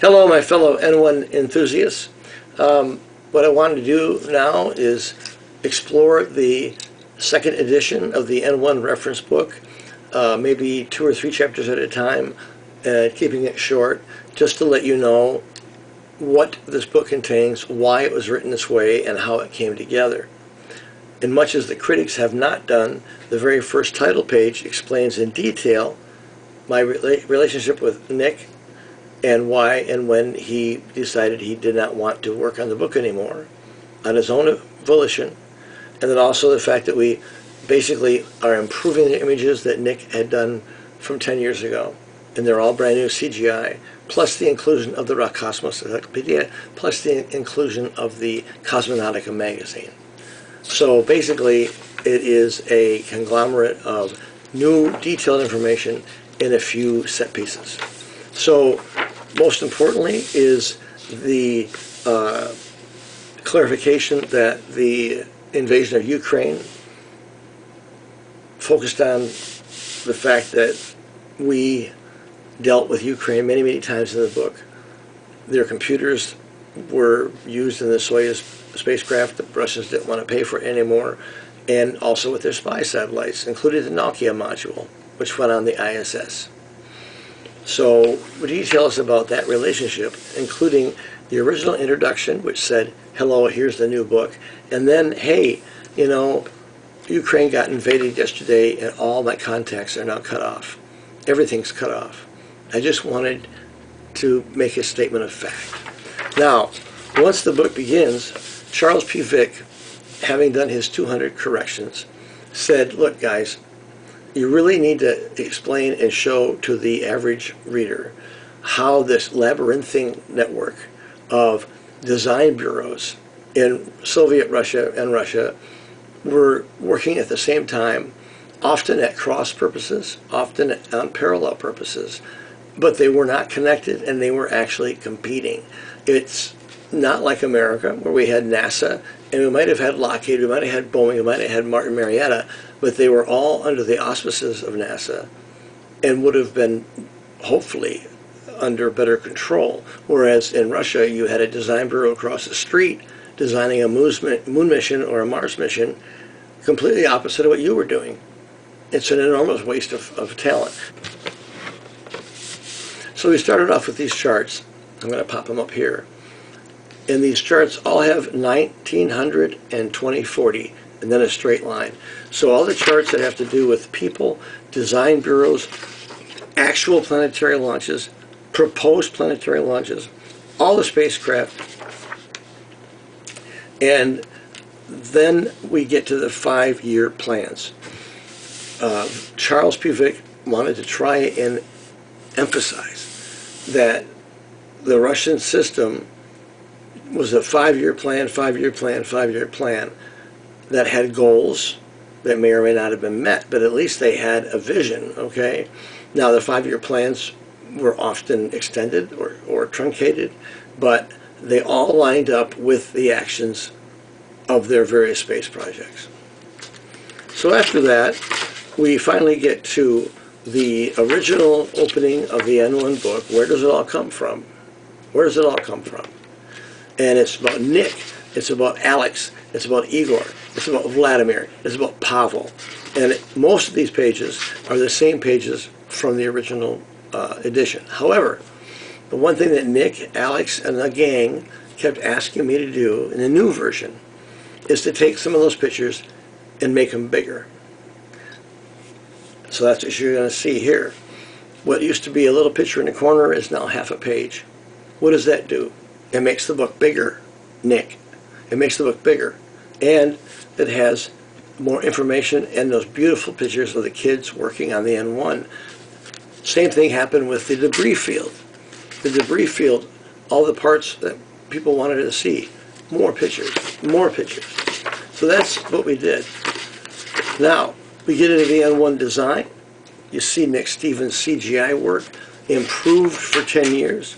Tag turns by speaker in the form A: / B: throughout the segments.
A: Hello, my fellow N1 enthusiasts. What I want to do now is explore the second edition of the N1 Reference Book, maybe 2 or 3 chapters at a time, keeping it short, just to let you know what this book contains, why it was written this way, and how it came together. And much as the critics have not done, the very first title page explains in detail my relationship with Nick and why and when he decided he did not want to work on the book anymore on his own volition, and then also the fact that we basically are improving the images that Nick had done from 10 years ago, and they're all brand new CGI, plus the inclusion of the Rockosmos Encyclopedia, plus the inclusion of the Cosmonautica magazine. So basically it is a conglomerate of new detailed information in a few set pieces. So most importantly is the clarification that the invasion of Ukraine focused on the fact that we dealt with Ukraine many, many times in the book. Their computers were used in the Soyuz spacecraft. The Russians didn't want to pay for it anymore, and also with their spy satellites, including the Nokia module, which went on the ISS. So details about that relationship, including the original introduction, which said, hello, here's the new book, and then, hey, you know, Ukraine got invaded yesterday and all my contacts are now cut off. Everything's cut off. I just wanted to make a statement of fact. Now, once the book begins, Charles P. Vick, having done his 200 corrections, said, look, guys, you really need to explain and show to the average reader how this labyrinthine network of design bureaus in Soviet Russia and Russia were working at the same time, often at cross purposes, often on parallel purposes, but they were not connected and they were actually competing. It's not like America, where we had NASA, and we might have had Lockheed, we might have had Boeing, we might have had Martin Marietta, but they were all under the auspices of NASA and would have been, hopefully, under better control. Whereas in Russia, you had a design bureau across the street designing a moon mission or a Mars mission completely opposite of what you were doing. It's an enormous waste of talent. So we started off with these charts. I'm going to pop them up here. And these charts all have 1900 and 2040, and then a straight line. So all the charts that have to do with people, design bureaus, actual planetary launches, proposed planetary launches, all the spacecraft, and then we get to the 5-year plans. Charles P. Vick wanted to try and emphasize that the Russian system was a 5-year plan, 5-year plan, 5-year plan that had goals that may or may not have been met, but at least they had a vision, okay? Now, the 5-year plans were often extended or truncated, but they all lined up with the actions of their various space projects. So after that, we finally get to the original opening of the N1 book. Where does it all come from? Where does it all come from? And it's about Nick, it's about Alex, it's about Igor, it's about Vladimir, it's about Pavel. And most of these pages are the same pages from the original edition. However, the one thing that Nick, Alex, and the gang kept asking me to do in the new version is to take some of those pictures and make them bigger. So that's what you're going to see here. What used to be a little picture in the corner is now half a page. What does that do? It makes the book bigger, Nick. It makes the book bigger. And it has more information and those beautiful pictures of the kids working on the N1. Same thing happened with the debris field. The debris field, all the parts that people wanted to see. More pictures, more pictures. So that's what we did. Now, we get into the N1 design. You see Nick Stevens' CGI work, improved for 10 years.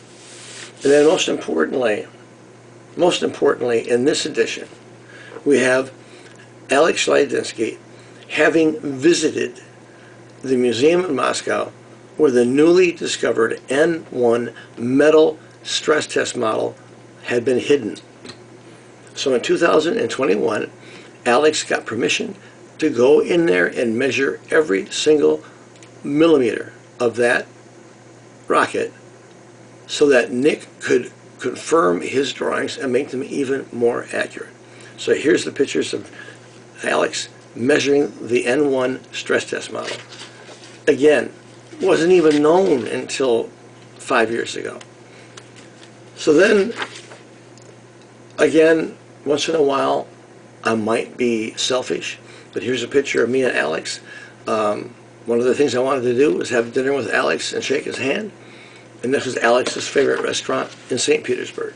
A: And then most importantly, in this edition, we have Alex Shladinsky having visited the museum in Moscow where the newly discovered N1 metal stress test model had been hidden. So in 2021, Alex got permission to go in there and measure every single millimeter of that rocket so that Nick could confirm his drawings and make them even more accurate. So here's the pictures of Alex measuring the N1 stress test model. Again, wasn't even known until 5 years ago. So then, again, once in a while, I might be selfish, but here's a picture of me and Alex. One of the things I wanted to do was have dinner with Alex and shake his hand, and this was Alex's favorite restaurant in St. Petersburg.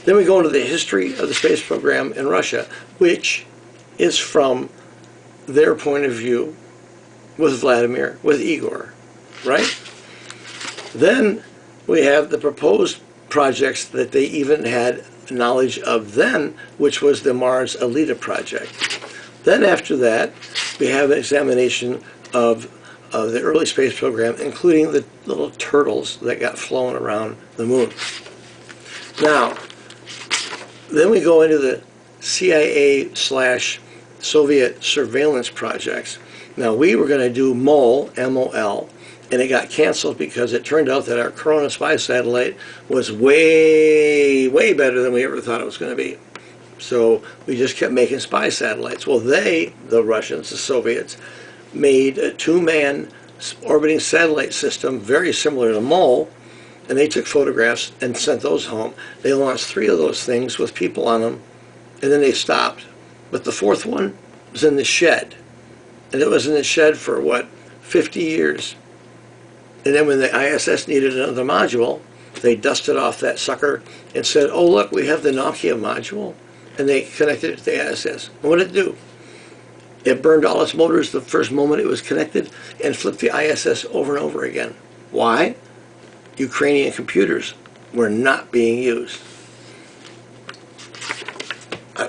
A: Then we go into the history of the space program in Russia, which is from their point of view with Vladimir, with Igor, right? Then we have the proposed projects that they even had knowledge of then, which was the Mars Alita project. Then after that, we have an examination of the early space program, including the little turtles that got flown around the moon. Now, then we go into the CIA/Soviet surveillance projects. Now, we were going to do MOL, M-O-L, and it got canceled because it turned out that our Corona spy satellite was way, way better than we ever thought it was going to be. So we just kept making spy satellites. Well, they, the Russians, the Soviets, made a two-man orbiting satellite system very similar to MOL, and they took photographs and sent those home. They launched 3 of those things with people on them, and then they stopped. But the 4th one was in the shed, and it was in the shed for, what, 50 years. And then when the ISS needed another module, they dusted off that sucker and said, oh, look, we have the Nokia module. And they connected it to the ISS. And what did it do? It burned all its motors the first moment it was connected and flipped the ISS over and over again. Why? Ukrainian computers were not being used.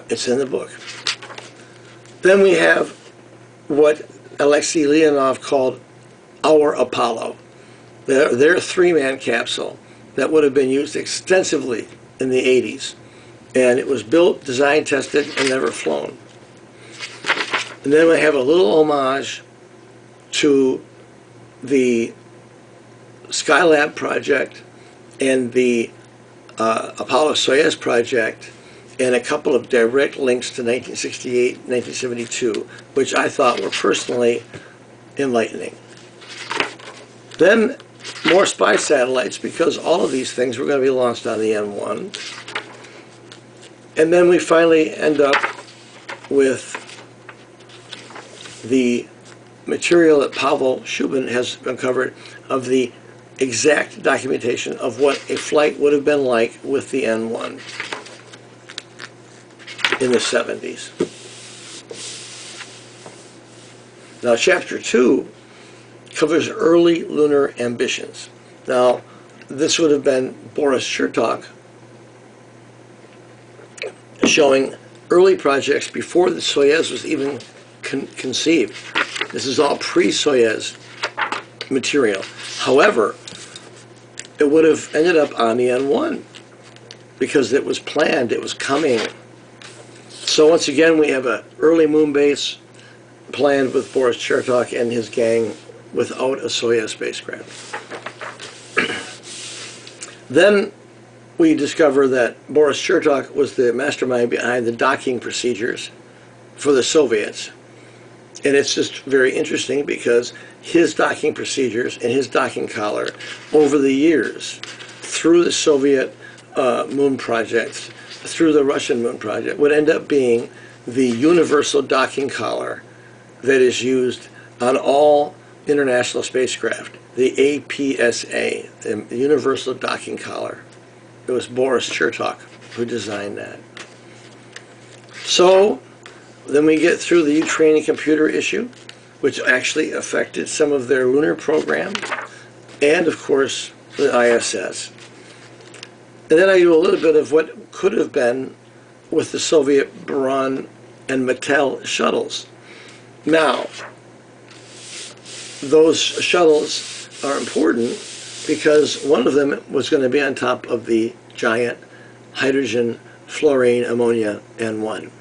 A: It's in the book. Then we have what Alexei Leonov called our Apollo. Their 3-man capsule that would have been used extensively in the 80s. And it was built, designed, tested, and never flown. And then we have a little homage to the Skylab project and the Apollo-Soyuz project, and a couple of direct links to 1968, 1972, which I thought were personally enlightening. Then more spy satellites, because all of these things were going to be launched on the N1. And then we finally end up with the material that Pavel Shubin has uncovered of the exact documentation of what a flight would have been like with the N1 in the 70s. Now, Chapter 2 covers early lunar ambitions. Now, this would have been Boris Chertok showing early projects before the Soyuz was even conceived. This is all pre-Soyuz material. However, it would have ended up on the N1 because it was planned, it was coming. So once again, we have an early moon base planned with Boris Chertok and his gang without a Soyuz spacecraft. Then we discover that Boris Chertok was the mastermind behind the docking procedures for the Soviets. And it's just very interesting because his docking procedures and his docking collar over the years, through the Soviet moon projects, through the Russian moon project, would end up being the universal docking collar that is used on all international spacecraft, the APSA, the Universal Docking Collar. It was Boris Chertok who designed that. So then we get through the Ukrainian computer issue, which actually affected some of their lunar program, and of course the ISS. And then I do a little bit of what could have been with the Soviet Buran and Mattel shuttles. Now, those shuttles are important because one of them was going to be on top of the giant hydrogen fluorine ammonia N1.